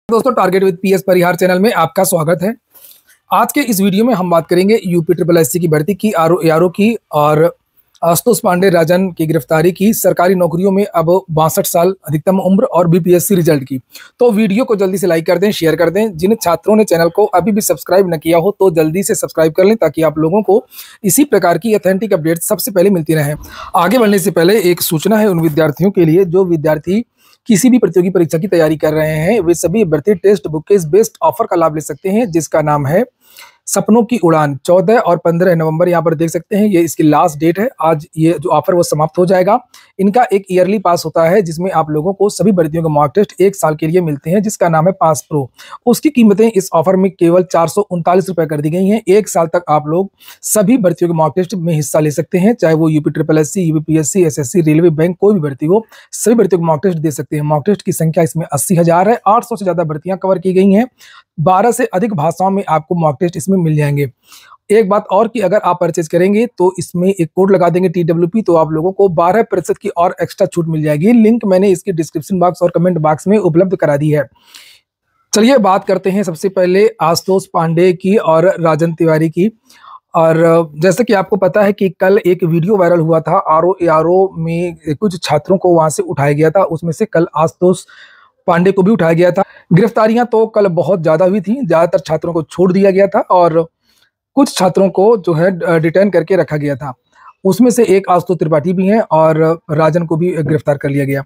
दोस्तों, target with PS Parihar channel में आपका स्वागत है। आज के इस वीडियो में हम बात करेंगे यूपी ट्रिपल एससी की भर्ती की, आरओ की और आशुतोष पांडे राजन की गिरफ्तारी की, सरकारी नौकरियों में अब 62 साल अधिकतम उम्र और बीपीएससी रिजल्ट की। तो वीडियो को जल्दी से लाइक कर दें, शेयर कर दें। जिन छात्रों ने चैनल को अभी भी सब्सक्राइब न किया हो तो जल्दी से सब्सक्राइब कर लें ताकि आप लोगों को इसी प्रकार की ऑथेंटिक अपडेट सबसे पहले मिलती रहे। आगे बढ़ने से पहले एक सूचना है उन विद्यार्थियों के लिए जो विद्यार्थी किसी भी प्रतियोगी परीक्षा की तैयारी कर रहे हैं। वे सभी अभ्यर्थी टेस्ट बुक के इस बेस्ट ऑफर का लाभ ले सकते हैं जिसका नाम है सपनों की उड़ान। 14 और 15 नवंबर यहाँ पर देख सकते हैं, ये इसकी लास्ट डेट है। आज ये जो ऑफर वो समाप्त हो जाएगा। इनका एक ईयरली पास होता है जिसमें आप लोगों को सभी भर्तियों के मॉक टेस्ट 1 साल के लिए मिलते हैं जिसका नाम है पास प्रो। उसकी कीमतें इस ऑफर में केवल 439 रुपए कर दी गई हैं। 1 साल तक आप लोग सभी भर्तियों के मॉक टेस्ट में हिस्सा ले सकते हैं, चाहे वो UP triple SC, UPPSC, SSC, railway, bank, कोई भी भर्ती हो, सभी भर्तियों के मॉक टेस्ट दे सकते हैं। मॉक टेस्ट की संख्या इसमें 80,000 है। 800 से ज्यादा भर्तियां कवर की गई हैं। 12 से अधिक भाषाओं में आपको मॉक टेस्ट इसमें मिल जाएंगे। एक बात और कि अगर आप परचेज करेंगे तो इसमें एक कोड लगा देंगे TWP, तो आप लोगों को 12% की और एक्स्ट्रा छूट मिल जाएगी। लिंक मैंने इसके डिस्क्रिप्शन बॉक्स और कमेंट बॉक्स में उपलब्ध करा दी है। चलिए बात करते हैं सबसे पहले आशुतोष पांडे की और राजन तिवारी की। और जैसे कि आपको पता है कि कल एक वीडियो वायरल हुआ था, आरओ में कुछ छात्रों को वहां से उठाया गया था। उसमें से कल आशुतोष पांडे को भी उठाया गया था। गिरफ्तारियां तो कल बहुत ज्यादा हुई थी, ज्यादातर छात्रों को छोड़ दिया गया था और कुछ छात्रों को जो है डिटेन करके रखा गया था। उसमें से एक आशुतोष त्रिपाठी भी हैं और राजन को भी गिरफ्तार कर लिया गया।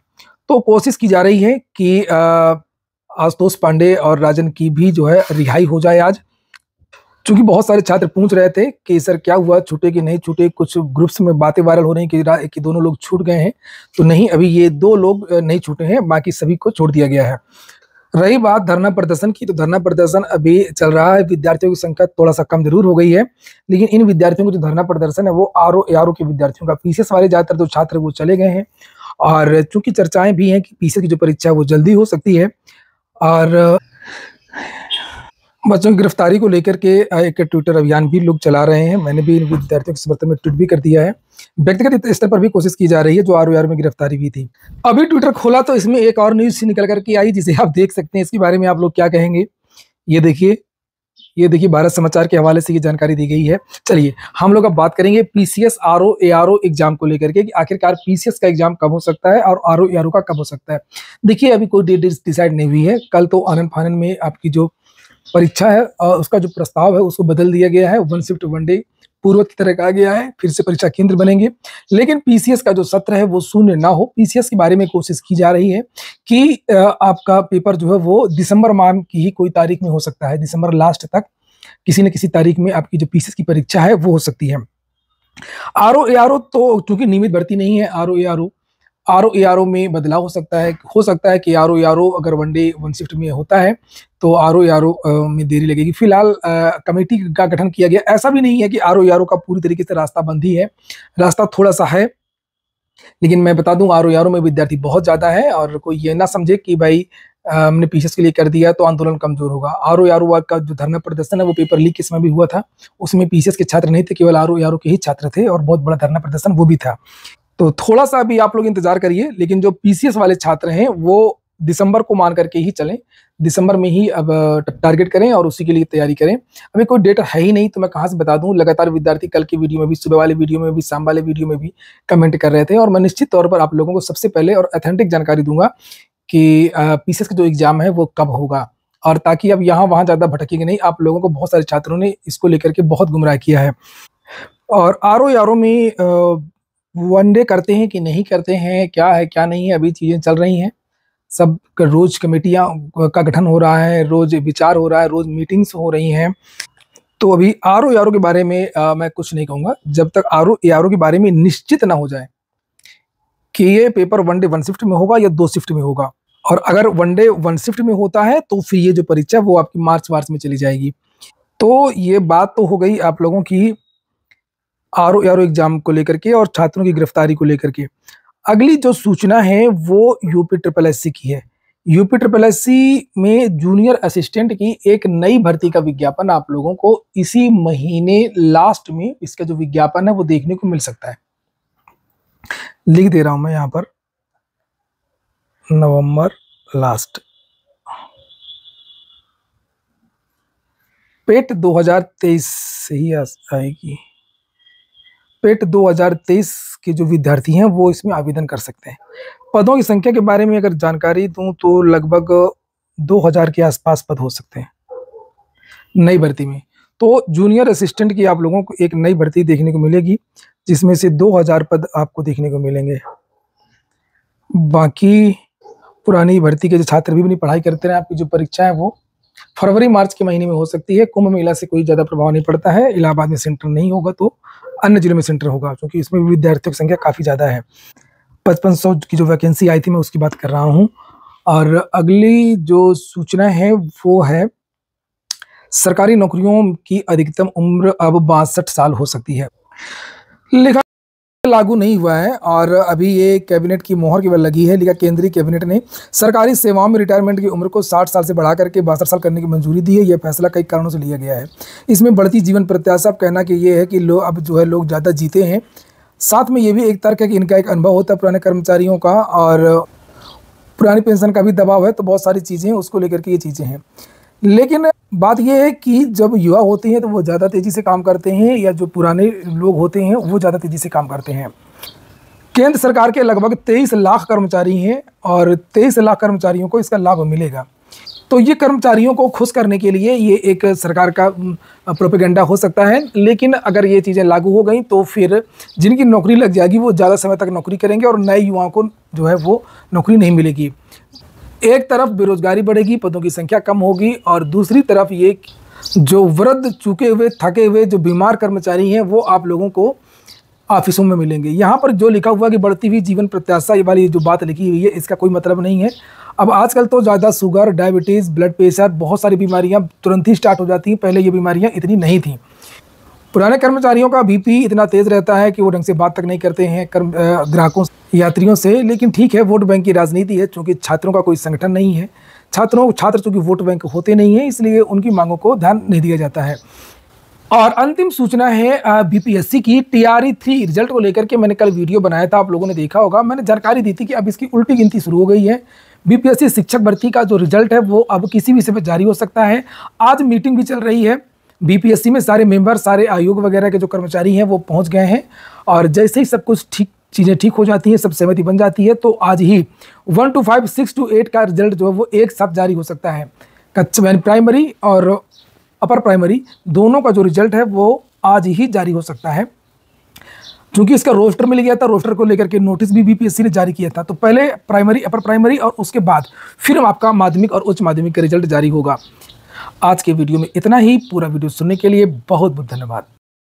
तो कोशिश की जा रही है कि आशुतोष पांडे और राजन की भी जो है रिहाई हो जाए आज। चूंकि बहुत सारे छात्र पूछ रहे थे कि सर क्या हुआ, छूटे कि नहीं छूटे। कुछ ग्रुप्स में बातें वायरल हो रही कि दोनों लोग छूट गए हैं, तो नहीं, अभी ये 2 लोग नहीं छूटे हैं, बाकी सभी को छोड़ दिया गया है। रही बात धरना प्रदर्शन की, तो धरना प्रदर्शन अभी चल रहा है। विद्यार्थियों की संख्या थोड़ा सा कम जरूर हो गई है, लेकिन इन विद्यार्थियों का जो धरना प्रदर्शन है वो आरओ के विद्यार्थियों का। पीसीएस वाले ज्यादातर जो छात्र वो चले गए हैं और चूंकि चर्चाएं भी हैं कि पीसीएस की जो परीक्षा है वो जल्दी हो सकती है। और बच्चों की गिरफ्तारी को लेकर के एक ट्विटर अभियान भी लोग चला रहे हैं। मैंने भी इन विद्यार्थियों के समर्थन में ट्वीट भी कर दिया है। व्यक्तिगत स्तर पर भी कोशिश की जा रही है। जो आरओ में गिरफ्तारी भी थी, अभी ट्विटर खोला तो इसमें एक और न्यूज निकल करके आई जिसे आप देख सकते हैं। इसके बारे में आप लोग क्या कहेंगे, ये देखिए भारत समाचार के हवाले से ये जानकारी दी गई है। चलिए हम लोग अब बात करेंगे पीसीएस आरओ एग्जाम को लेकर के कि आखिरकार पीसीएस का एग्जाम कब हो सकता है और आरओ का कब हो सकता है। देखिए अभी कोई डेट डिसाइड नहीं हुई है। कल तो आनंद फानन में आपकी जो परीक्षा है उसका जो प्रस्ताव है उसको बदल दिया गया है। 1 शिफ्ट 1 डे पूर्व की तरह कहा गया है, फिर से परीक्षा केंद्र बनेंगे। लेकिन पीसीएस का जो सत्र है वो शून्य ना हो, पीसीएस के बारे में कोशिश की जा रही है कि आपका पेपर जो है वो दिसंबर माह की ही कोई तारीख में हो सकता है। दिसंबर लास्ट तक किसी न किसी तारीख में आपकी जो पीसीएस की परीक्षा है वो हो सकती है। आरओ तो चूंकि नियमित भर्ती नहीं है, आरओ में बदलाव हो सकता है कि आरओ अगर 1 डे 1 शिफ्ट में होता है तो आरओ में देरी लगेगी। फिलहाल कमेटी का गठन किया गया। ऐसा भी नहीं है कि आरओ का पूरी तरीके से रास्ता बंद ही है, रास्ता थोड़ा सा है। लेकिन मैं बता दूं आरओ में विद्यार्थी बहुत ज्यादा है और कोई ये ना समझे कि भाई हमने पीसीएस के लिए कर दिया तो आंदोलन कमजोर होगा। आरओ का जो धरना प्रदर्शन है वो पेपर लीक के समय भी हुआ था। उसमें पीसीएस के छात्र नहीं थे, केवल आरओ के ही छात्र थे और बहुत बड़ा धरना प्रदर्शन वो भी था। तो थोड़ा सा अभी आप लोग इंतजार करिए। लेकिन जो पीसीएस वाले छात्र हैं वो दिसंबर को मान करके ही चलें, दिसंबर में ही अब टारगेट करें और उसी के लिए तैयारी करें। अभी कोई डेट है ही नहीं तो मैं कहाँ से बता दूं। लगातार विद्यार्थी कल की वीडियो में भी, सुबह वाले वीडियो में भी, शाम वाले वीडियो में भी कमेंट कर रहे थे और मैं निश्चित तौर पर आप लोगों को सबसे पहले और ऑथेंटिक जानकारी दूंगा कि पीसीएस का जो एग्जाम है वो कब होगा, और ताकि अब यहाँ वहाँ ज्यादा भटकेंगे नहीं। आप लोगों को बहुत सारे छात्रों ने इसको लेकर के बहुत गुमराह किया है। और आरओ में 1 डे करते हैं कि नहीं करते हैं, क्या है क्या नहीं है, अभी चीजें चल रही हैं। सब रोज कमेटियां का गठन हो रहा है, रोज विचार हो रहा है, रोज मीटिंग्स हो रही हैं। तो अभी आरओ के बारे में मैं कुछ नहीं कहूंगा जब तक आरओ के बारे में निश्चित ना हो जाए कि ये पेपर 1 डे 1 शिफ्ट में होगा या 2 शिफ्ट में होगा। और अगर 1 डे 1 शिफ्ट में होता है तो फिर ये जो परीक्षा वो आपकी मार्च में चली जाएगी। तो ये बात तो हो गई आप लोगों की आरओ एग्जाम को लेकर के और छात्रों की गिरफ्तारी को लेकर के। अगली जो सूचना है वो यूपी ट्रिपल एससी की है। यूपी ट्रिपल एससी में जूनियर असिस्टेंट की एक नई भर्ती का विज्ञापन आप लोगों को इसी महीने लास्ट में इसका जो विज्ञापन है वो देखने को मिल सकता है। लिख दे रहा हूं मैं यहाँ पर, नवंबर लास्ट। पेट 2023 से ही आएगी। पेट 2023 के जो विद्यार्थी हैं वो इसमें आवेदन कर सकते हैं। पदों की संख्या के बारे में अगर जानकारी दूं तो लगभग 2000 के आसपास पद हो सकते हैं नई भर्ती में। तो जूनियर असिस्टेंट की आप लोगों को एक नई भर्ती देखने को मिलेगी, जिसमें से 2000 पद आपको देखने को मिलेंगे। बाकी पुरानी भर्ती के जो छात्र भी अपनी पढ़ाई करते रहे, आपकी जो परीक्षा है वो फरवरी मार्च के महीने में हो सकती है। कुंभ मेला से कोई ज़्यादा प्रभाव नहीं पड़ता है। इलाहाबाद में सेंटर नहीं होगा तो अन्य जिलों में सेंटर होगा, क्योंकि इसमें विद्यार्थियों की संख्या काफ़ी ज़्यादा है। 5500 की जो वैकेंसी आई थी मैं उसकी बात कर रहा हूँ। और अगली जो सूचना है वो है सरकारी नौकरियों की अधिकतम उम्र अब 62 साल हो सकती है। लिखा लागू नहीं हुआ है और अभी ये कैबिनेट की मोहर केवल लगी है। लिखा केंद्रीय कैबिनेट ने सरकारी सेवाओं में रिटायरमेंट की उम्र को 60 साल से बढ़ा करके 62 साल करने की मंजूरी दी है। यह फैसला कई कारणों से लिया गया है। इसमें बढ़ती जीवन प्रत्याशा, कहना कि ये है कि लोग अब जो है लोग ज़्यादा जीते हैं। साथ में ये भी एक तर्क है कि इनका एक अनुभव होता है पुराने कर्मचारियों का, और पुरानी पेंशन का भी दबाव है। तो बहुत सारी चीज़ें उसको लेकर के ये चीज़ें हैं। लेकिन बात यह है कि जब युवा होते हैं तो वो ज़्यादा तेज़ी से काम करते हैं, या जो पुराने लोग होते हैं वो ज़्यादा तेज़ी से काम करते हैं। केंद्र सरकार के लगभग 23 लाख कर्मचारी हैं और 23 लाख कर्मचारियों को इसका लाभ मिलेगा। तो ये कर्मचारियों को खुश करने के लिए ये एक सरकार का प्रोपेगेंडा हो सकता है। लेकिन अगर ये चीज़ें लागू हो गई तो फिर जिनकी नौकरी लग जाएगी वो ज़्यादा समय तक नौकरी करेंगे और नए युवाओं को जो है वो नौकरी नहीं मिलेगी। एक तरफ बेरोजगारी बढ़ेगी, पदों की संख्या कम होगी, और दूसरी तरफ ये जो वृद्ध, चूके हुए, थके हुए, जो बीमार कर्मचारी हैं वो आप लोगों को ऑफिसों में मिलेंगे। यहाँ पर जो लिखा हुआ कि बढ़ती हुई जीवन प्रत्याशा, ये वाली जो बात लिखी हुई है इसका कोई मतलब नहीं है। अब आजकल तो ज़्यादा शुगर, डायबिटीज़, ब्लड प्रेशर, बहुत सारी बीमारियाँ तुरंत ही स्टार्ट हो जाती हैं। पहले ये बीमारियाँ इतनी नहीं थीं। पुराने कर्मचारियों का बीपी इतना तेज़ रहता है कि वो ढंग से बात तक नहीं करते हैं ग्राहकों, यात्रियों से। लेकिन ठीक है, वोट बैंक की राजनीति है, चूँकि छात्रों का कोई संगठन नहीं है। छात्र चूँकि वोट बैंक होते नहीं हैं, इसलिए उनकी मांगों को ध्यान नहीं दिया जाता है। और अंतिम सूचना है बीपीएससी की TRE-3 रिजल्ट को लेकर के। मैंने कल वीडियो बनाया था, आप लोगों ने देखा होगा। मैंने जानकारी दी थी कि अब इसकी उल्टी गिनती शुरू हो गई है। बीपीएससी शिक्षक भर्ती का जो रिजल्ट है वो अब किसी भी समय जारी हो सकता है। आज मीटिंग भी चल रही है बीपीएससी में। सारे मेंबर, सारे आयोग वगैरह के जो कर्मचारी हैं वो पहुंच गए हैं, और जैसे ही सब कुछ चीज़ें ठीक हो जाती हैं, सब सहमति बन जाती है, तो आज ही 1 to 5, 6 to 8 का रिजल्ट जो है वो एक साथ जारी हो सकता है। प्राइमरी और अपर प्राइमरी दोनों का जो रिजल्ट है वो आज ही जारी हो सकता है। क्योंकि इसका रोस्टर मिल गया था, रोस्टर को लेकर के नोटिस भी बीपीएससी ने जारी किया था। तो पहले प्राइमरी, अपर प्राइमरी और उसके बाद फिर आपका माध्यमिक और उच्च माध्यमिक का रिजल्ट जारी होगा। आज के वीडियो में इतना ही। पूरा वीडियो सुनने के लिए बहुत बहुत धन्यवाद।